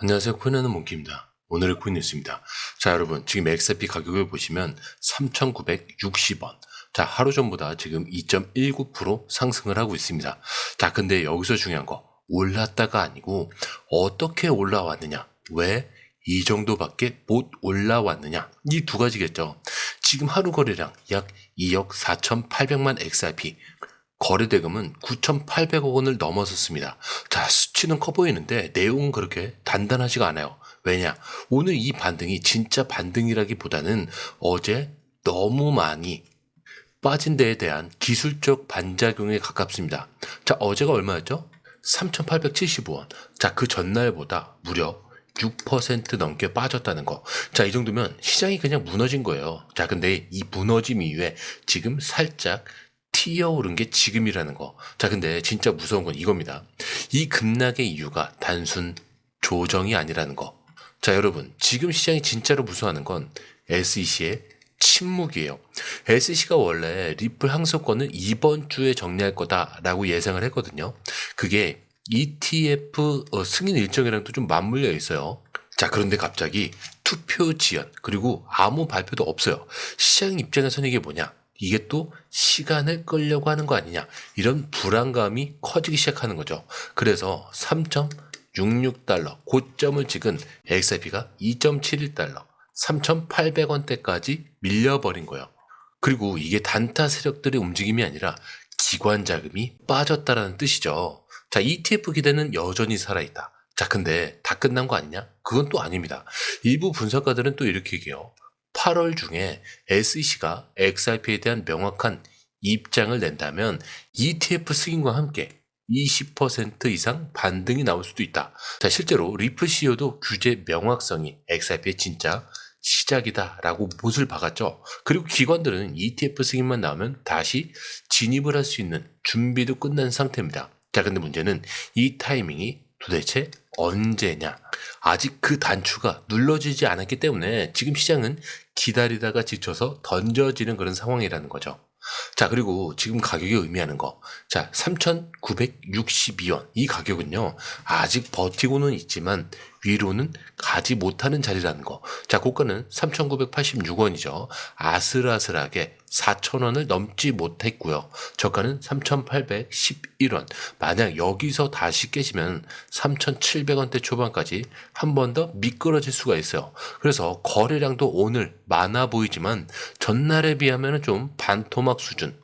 안녕하세요. 코인하는 몽키입니다. 오늘의 코인 뉴스입니다. 자, 여러분, 지금 XRP 가격을 보시면 3,960원. 자, 하루 전보다 지금 2.19% 상승을 하고 있습니다. 자, 근데 여기서 중요한 거, 올랐다가 아니고 어떻게 올라왔느냐, 왜 이 정도밖에 못 올라왔느냐, 이 두 가지겠죠. 지금 하루 거래량 약 2억 4,800만 XRP, 거래대금은 9,800억 원을 넘어섰습니다. 자, 수치는 커 보이는데 내용은 그렇게 단단하지가 않아요. 왜냐? 오늘 이 반등이 진짜 반등이라기보다는 어제 너무 많이 빠진 데에 대한 기술적 반작용에 가깝습니다. 자, 어제가 얼마였죠? 3,875원. 자, 그 전날보다 무려 6% 넘게 빠졌다는 거. 자, 이 정도면 시장이 그냥 무너진 거예요. 자, 근데 이 무너짐 이후에 지금 살짝 튀어오른 게 지금이라는 거. 자, 근데 진짜 무서운 건 이겁니다. 이 급락의 이유가 단순 조정이 아니라는 거. 자, 여러분, 지금 시장이 진짜로 무서워하는 건 SEC의 침묵이에요. SEC가 원래 리플 항소권을 이번 주에 정리할 거다라고 예상을 했거든요. 그게 ETF 승인 일정이랑도 좀 맞물려 있어요. 자, 그런데 갑자기 투표 지연, 그리고 아무 발표도 없어요. 시장 입장에서는 이게 뭐냐? 이게 또 시간을 끌려고 하는 거 아니냐, 이런 불안감이 커지기 시작하는 거죠. 그래서 3.66달러 고점을 찍은 XRP가 2.71달러 3,800원대까지 밀려버린 거예요. 그리고 이게 단타 세력들의 움직임이 아니라 기관 자금이 빠졌다라는 뜻이죠. 자, ETF 기대는 여전히 살아있다. 자, 근데 다 끝난 거 아니냐? 그건 또 아닙니다. 일부 분석가들은 또 이렇게 얘기해요. 8월 중에 SEC가 XRP에 대한 명확한 입장을 낸다면 ETF 승인과 함께 20% 이상 반등이 나올 수도 있다. 자, 실제로 리플 CEO도 규제 명확성이 XRP의 진짜 시작이다라고 못을 박았죠. 그리고 기관들은 ETF 승인만 나오면 다시 진입을 할 수 있는 준비도 끝난 상태입니다. 자, 근데 문제는 이 타이밍이 도대체 언제냐? 아직 그 단추가 눌러지지 않았기 때문에 지금 시장은 기다리다가 지쳐서 던져지는 그런 상황이라는 거죠. 자, 그리고 지금 가격이 의미하는 거. 자, 3,962원. 이 가격은요, 아직 버티고는 있지만 위로는 가지 못하는 자리라는 거. 자, 고가는 3,986원이죠. 아슬아슬하게 4,000원을 넘지 못했고요. 저가는 3,811원. 만약 여기서 다시 깨지면 3,700원대 초반까지 한 번 더 미끄러질 수가 있어요. 그래서 거래량도 오늘 많아 보이지만 전날에 비하면 좀 반토막 수준,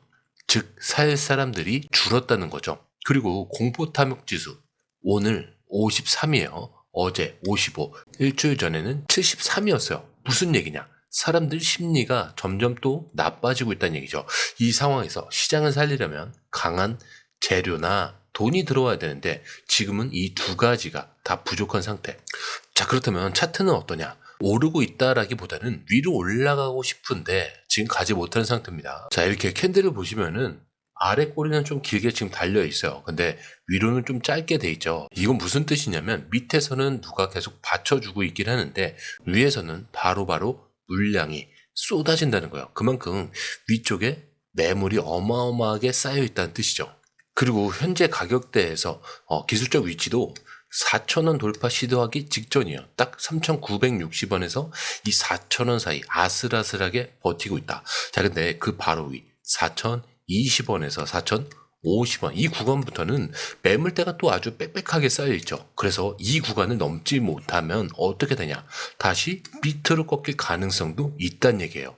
즉 살 사람들이 줄었다는 거죠. 그리고 공포탐욕지수 오늘 53이에요. 어제 55, 일주일 전에는 73이었어요. 무슨 얘기냐? 사람들 심리가 점점 또 나빠지고 있다는 얘기죠. 이 상황에서 시장을 살리려면 강한 재료나 돈이 들어와야 되는데 지금은 이 두 가지가 다 부족한 상태. 자, 그렇다면 차트는 어떠냐? 오르고 있다라기보다는 위로 올라가고 싶은데 지금 가지 못하는 상태입니다. 자, 이렇게 캔들을 보시면은 아래 꼬리는 좀 길게 지금 달려 있어요. 근데 위로는 좀 짧게 돼 있죠. 이건 무슨 뜻이냐면 밑에서는 누가 계속 받쳐주고 있긴 하는데 위에서는 바로바로 물량이 쏟아진다는 거예요. 그만큼 위쪽에 매물이 어마어마하게 쌓여 있다는 뜻이죠. 그리고 현재 가격대에서 기술적 위치도 4,000원 돌파 시도하기 직전이에요. 딱 3,960원에서 이 4,000원 사이 아슬아슬하게 버티고 있다. 자, 근데 그 바로 위 4,020원에서 4,050원 이 구간부터는 매물대가 또 아주 빽빽하게 쌓여있죠. 그래서 이 구간을 넘지 못하면 어떻게 되냐? 다시 밑으로 꺾일 가능성도 있다는 얘기예요.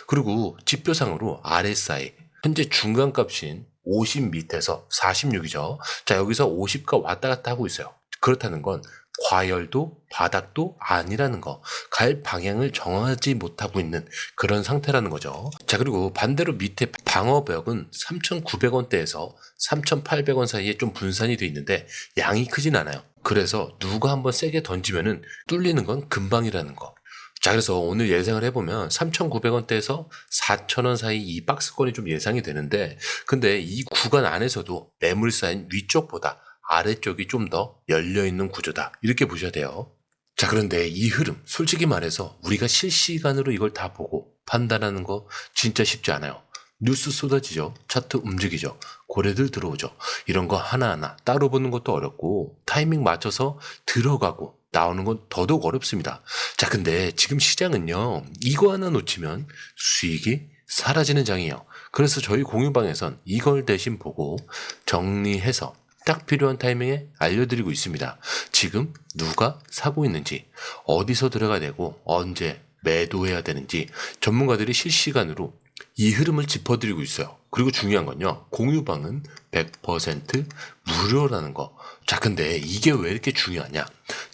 그리고 지표상으로 RSI 현재 중간값인 50 밑에서 46이죠. 자, 여기서 50가 왔다 갔다 하고 있어요. 그렇다는 건 과열도 바닥도 아니라는 거, 갈 방향을 정하지 못하고 있는 그런 상태라는 거죠. 자, 그리고 반대로 밑에 방어벽은 3,900원대에서 3,800원 사이에 좀 분산이 돼 있는데 양이 크진 않아요. 그래서 누가 한번 세게 던지면은 뚫리는 건 금방이라는 거. 자, 그래서 오늘 예상을 해보면 3,900원대에서 4,000원 사이 이 박스권이 좀 예상이 되는데, 근데 이 구간 안에서도 매물 쌓인 위쪽보다 아래쪽이 좀 더 열려있는 구조다, 이렇게 보셔야 돼요. 자, 그런데 이 흐름 솔직히 말해서 우리가 실시간으로 이걸 다 보고 판단하는 거 진짜 쉽지 않아요. 뉴스 쏟아지죠. 차트 움직이죠. 고래들 들어오죠. 이런 거 하나하나 따로 보는 것도 어렵고 타이밍 맞춰서 들어가고 나오는 건 더더욱 어렵습니다. 자, 근데 지금 시장은요, 이거 하나 놓치면 수익이 사라지는 장이에요. 그래서 저희 공유방에선 이걸 대신 보고 정리해서 딱 필요한 타이밍에 알려드리고 있습니다. 지금 누가 사고 있는지, 어디서 들어가야 되고, 언제 매도해야 되는지 전문가들이 실시간으로 이 흐름을 짚어드리고 있어요. 그리고 중요한 건요, 공유방은 100% 무료라는 거. 자, 근데 이게 왜 이렇게 중요하냐?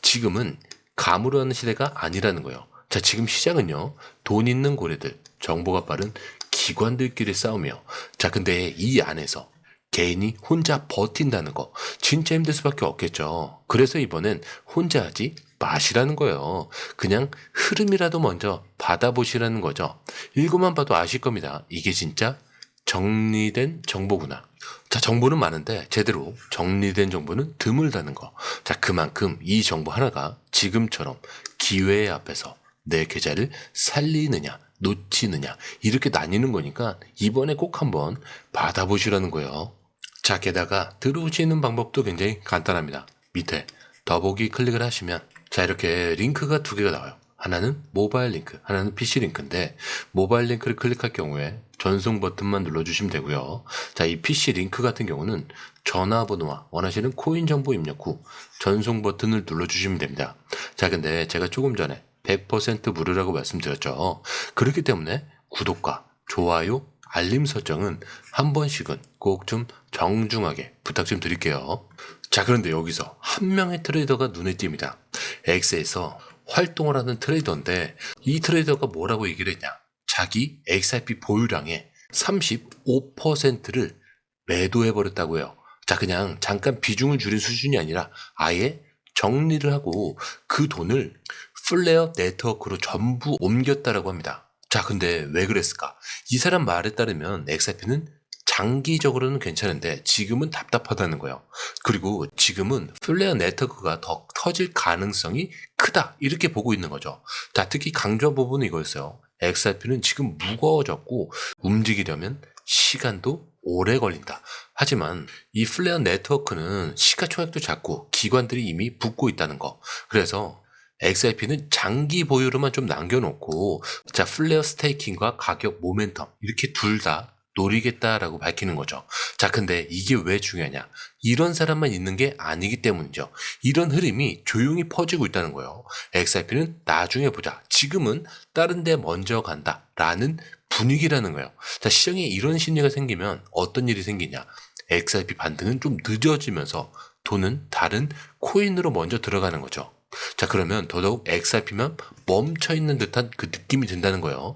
지금은 감으로 하는 시대가 아니라는 거예요. 자, 지금 시장은요, 돈 있는 고래들, 정보가 빠른 기관들끼리 싸우며, 자, 근데 이 안에서 개인이 혼자 버틴다는 거 진짜 힘들 수밖에 없겠죠. 그래서 이번엔 혼자 하지 마시라는 거예요. 그냥 흐름이라도 먼저 받아보시라는 거죠. 읽고만 봐도 아실 겁니다. 이게 진짜 정리된 정보구나. 자, 정보는 많은데 제대로 정리된 정보는 드물다는 거. 자, 그만큼 이 정보 하나가 지금처럼 기회 앞에서 내 계좌를 살리느냐 놓치느냐 이렇게 나뉘는 거니까 이번에 꼭 한번 받아보시라는 거예요. 자, 게다가 들어오시는 방법도 굉장히 간단합니다. 밑에 더보기 클릭을 하시면 자, 이렇게 링크가 두 개가 나와요. 하나는 모바일 링크, 하나는 PC 링크인데 모바일 링크를 클릭할 경우에 전송 버튼만 눌러주시면 되고요. 자, 이 PC 링크 같은 경우는 전화번호와 원하시는 코인 정보 입력 후 전송 버튼을 눌러주시면 됩니다. 자, 근데 제가 조금 전에 100% 무료라고 말씀드렸죠. 그렇기 때문에 구독과 좋아요, 알림 설정은 한 번씩은 꼭 좀 정중하게 부탁 좀 드릴게요. 자, 그런데 여기서 한 명의 트레이더가 눈에 띕니다. X에서 활동을 하는 트레이더인데 이 트레이더가 뭐라고 얘기를 했냐? 자기 XRP 보유량의 35%를 매도해버렸다고 해요. 자, 그냥 잠깐 비중을 줄인 수준이 아니라 아예 정리를 하고 그 돈을 플레어 네트워크로 전부 옮겼다라고 합니다. 자, 근데 왜 그랬을까? 이 사람 말에 따르면 XRP는 장기적으로는 괜찮은데 지금은 답답하다는 거예요. 그리고 지금은 플레어 네트워크가 더 커질 가능성이 크다 이렇게 보고 있는 거죠. 자, 특히 강조한 부분은 이거였어요. XRP는 지금 무거워졌고 움직이려면 시간도 오래 걸린다. 하지만 이 플레어 네트워크는 시가총액도 작고 기관들이 이미 붙고 있다는 거. 그래서 XRP는 장기 보유로만 좀 남겨놓고 자, 플레어 스테이킹과 가격 모멘텀 이렇게 둘 다 노리겠다라고 밝히는 거죠. 자, 근데 이게 왜 중요하냐? 이런 사람만 있는 게 아니기 때문이죠. 이런 흐름이 조용히 퍼지고 있다는 거예요. XRP는 나중에 보자. 지금은 다른 데 먼저 간다라는 분위기라는 거예요. 자, 시장에 이런 심리가 생기면 어떤 일이 생기냐? XRP 반등은 좀 늦어지면서 돈은 다른 코인으로 먼저 들어가는 거죠. 자, 그러면 더더욱 XRP만 멈춰있는 듯한 그 느낌이 든다는 거예요.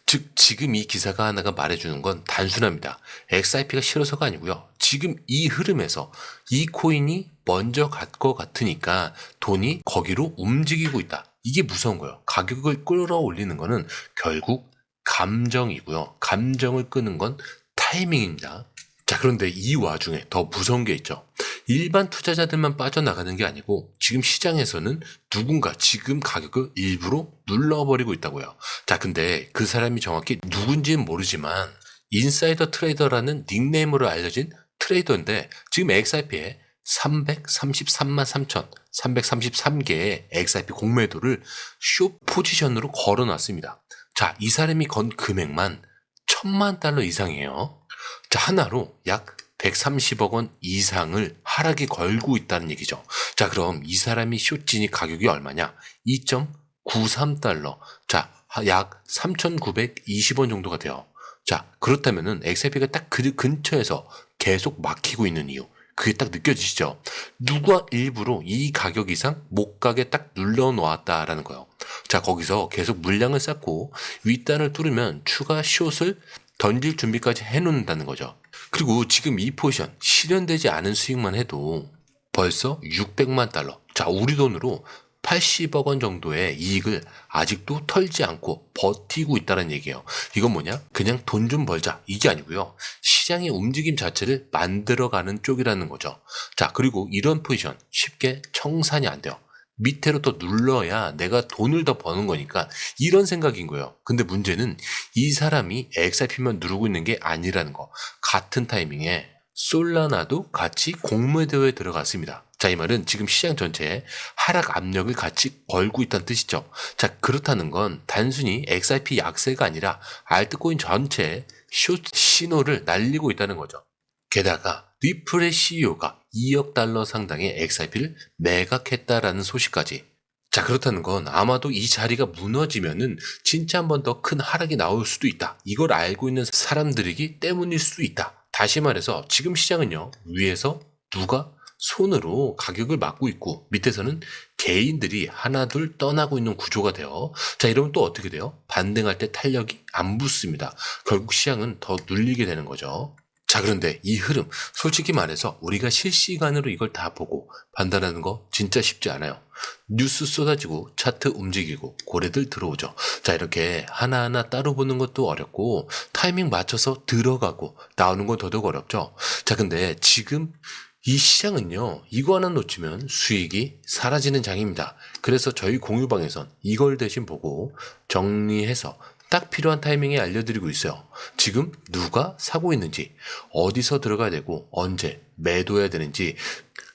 즉, 지금 이 기사가 하나가 말해주는 건 단순합니다. XRP가 싫어서가 아니고요. 지금 이 흐름에서 이 코인이 먼저 갈 것 같으니까 돈이 거기로 움직이고 있다. 이게 무서운 거예요. 가격을 끌어올리는 거는 결국 감정이고요. 감정을 끄는 건 타이밍입니다. 자, 그런데 이 와중에 더 무서운 게 있죠. 일반 투자자들만 빠져나가는 게 아니고 지금 시장에서는 누군가 지금 가격을 일부러 눌러버리고 있다고요. 자, 근데 그 사람이 정확히 누군지는 모르지만 인사이더 트레이더라는 닉네임으로 알려진 트레이더인데 지금 XRP에 333만 3천 333개의 XRP 공매도를 숏 포지션으로 걸어놨습니다. 자, 이 사람이 건 금액만 $10,000,000 이상이에요. 자, 하나로 약 130억 원 이상을 하락이 걸고 있다는 얘기죠. 자, 그럼 이 사람이 숏진입 가격이 얼마냐? 2.93달러. 자, 약 3,920원 정도가 돼요. 자, 그렇다면은 XRP가 딱 그 근처에서 계속 막히고 있는 이유. 그게 딱 느껴지시죠? 누가 일부러 이 가격 이상 못 가게 딱 눌러 놓았다라는 거예요. 자, 거기서 계속 물량을 쌓고 윗단을 뚫으면 추가 숏을 던질 준비까지 해놓는다는 거죠. 그리고 지금 이 포지션 실현되지 않은 수익만 해도 벌써 600만 달러. 자, 우리 돈으로 80억 원 정도의 이익을 아직도 털지 않고 버티고 있다는 얘기예요. 이건 뭐냐? 그냥 돈 좀 벌자. 이게 아니고요. 시장의 움직임 자체를 만들어가는 쪽이라는 거죠. 자, 그리고 이런 포지션 쉽게 청산이 안 돼요. 밑으로 더 눌러야 내가 돈을 더 버는 거니까 이런 생각인 거예요. 근데 문제는 이 사람이 XRP만 누르고 있는 게 아니라는 거. 같은 타이밍에 솔라나도 같이 공매도에 들어갔습니다. 자, 이 말은 지금 시장 전체에 하락 압력을 같이 걸고 있다는 뜻이죠. 자, 그렇다는 건 단순히 XRP 약세가 아니라 알트코인 전체에 숏 신호를 날리고 있다는 거죠. 게다가 리플의 CEO가 2억 달러 상당의 XRP를 매각했다라는 소식까지. 자, 그렇다는 건 아마도 이 자리가 무너지면은 진짜 한 번 더 큰 하락이 나올 수도 있다. 이걸 알고 있는 사람들이기 때문일 수도 있다. 다시 말해서 지금 시장은요, 위에서 누가 손으로 가격을 막고 있고 밑에서는 개인들이 하나둘 떠나고 있는 구조가 돼요. 자, 이러면 또 어떻게 돼요? 반등할 때 탄력이 안 붙습니다. 결국 시장은 더 눌리게 되는 거죠. 자, 그런데 이 흐름, 솔직히 말해서 우리가 실시간으로 이걸 다 보고 판단하는 거 진짜 쉽지 않아요. 뉴스 쏟아지고 차트 움직이고 고래들 들어오죠. 자, 이렇게 하나하나 따로 보는 것도 어렵고 타이밍 맞춰서 들어가고 나오는 건 더더욱 어렵죠. 자, 근데 지금 이 시장은요, 이거 하나 놓치면 수익이 사라지는 장입니다. 그래서 저희 공유방에선 이걸 대신 보고 정리해서 딱 필요한 타이밍에 알려드리고 있어요. 지금 누가 사고 있는지, 어디서 들어가야 되고 언제 매도해야 되는지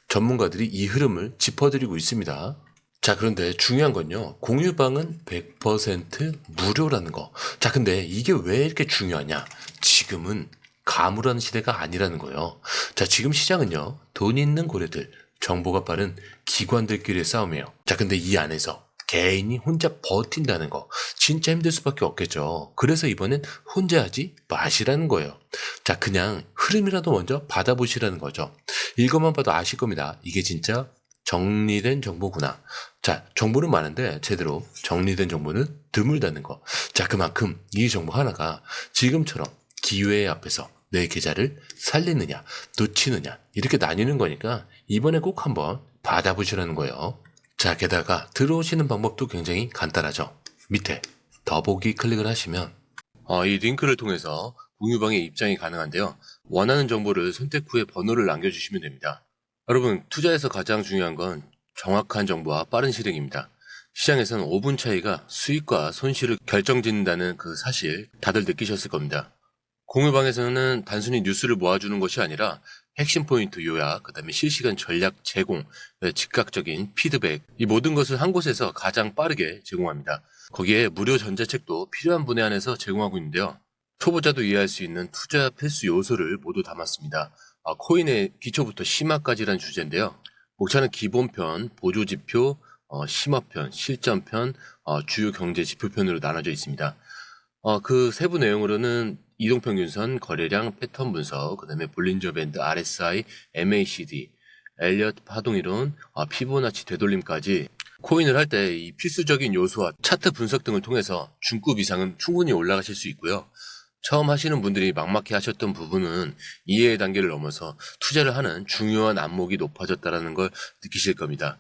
전문가들이 이 흐름을 짚어드리고 있습니다. 자, 그런데 중요한 건요, 공유방은 100% 무료라는 거. 자, 근데 이게 왜 이렇게 중요하냐? 지금은 가물한 시대가 아니라는 거예요. 자, 지금 시장은요, 돈 있는 고래들, 정보가 빠른 기관들끼리의 싸움이에요. 자, 근데 이 안에서 개인이 혼자 버틴다는 거 진짜 힘들 수밖에 없겠죠. 그래서 이번엔 혼자 하지 마시라는 거예요. 자, 그냥 흐름이라도 먼저 받아보시라는 거죠. 이것만 봐도 아실 겁니다. 이게 진짜 정리된 정보구나. 자, 정보는 많은데 제대로 정리된 정보는 드물다는 거. 자, 그만큼 이 정보 하나가 지금처럼 기회 앞에서 내 계좌를 살리느냐 놓치느냐 이렇게 나뉘는 거니까 이번에 꼭 한번 받아보시라는 거예요. 자, 게다가 들어오시는 방법도 굉장히 간단하죠. 밑에 더보기 클릭을 하시면 이 링크를 통해서 공유방에 입장이 가능한데요. 원하는 정보를 선택 후에 번호를 남겨주시면 됩니다. 여러분, 투자에서 가장 중요한 건 정확한 정보와 빠른 실행입니다. 시장에서는 5분 차이가 수익과 손실을 결정짓는다는 그 사실 다들 느끼셨을 겁니다. 공유방에서는 단순히 뉴스를 모아주는 것이 아니라 핵심 포인트 요약, 그 다음에 실시간 전략 제공, 즉각적인 피드백, 이 모든 것을 한 곳에서 가장 빠르게 제공합니다. 거기에 무료 전자책도 필요한 분에 한해서 제공하고 있는데요. 초보자도 이해할 수 있는 투자 필수 요소를 모두 담았습니다. 코인의 기초부터 심화까지란 주제인데요. 목차는 기본편, 보조지표, 심화편, 실전편, 주요 경제 지표편으로 나눠져 있습니다. 그 세부 내용으로는 이동평균선, 거래량, 패턴 분석, 그 다음에 볼린저 밴드, RSI, MACD, 엘리엇 파동이론, 피보나치 되돌림까지 코인을 할 때 이 필수적인 요소와 차트 분석 등을 통해서 중급 이상은 충분히 올라가실 수 있고요. 처음 하시는 분들이 막막해 하셨던 부분은 이해의 단계를 넘어서 투자를 하는 중요한 안목이 높아졌다는 걸 느끼실 겁니다.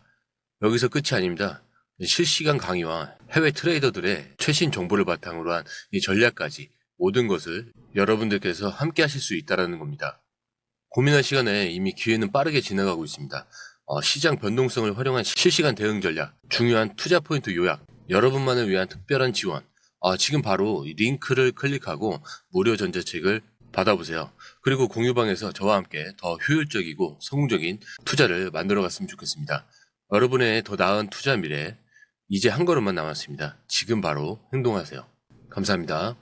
여기서 끝이 아닙니다. 실시간 강의와 해외 트레이더들의 최신 정보를 바탕으로 한 이 전략까지 모든 것을 여러분들께서 함께 하실 수 있다는 겁니다. 고민할 시간에 이미 기회는 빠르게 지나가고 있습니다. 시장 변동성을 활용한 실시간 대응 전략, 중요한 투자 포인트 요약, 여러분만을 위한 특별한 지원, 지금 바로 이 링크를 클릭하고 무료 전자책을 받아보세요. 그리고 공유방에서 저와 함께 더 효율적이고 성공적인 투자를 만들어 갔으면 좋겠습니다. 여러분의 더 나은 투자 미래, 이제 한 걸음만 남았습니다. 지금 바로 행동하세요. 감사합니다.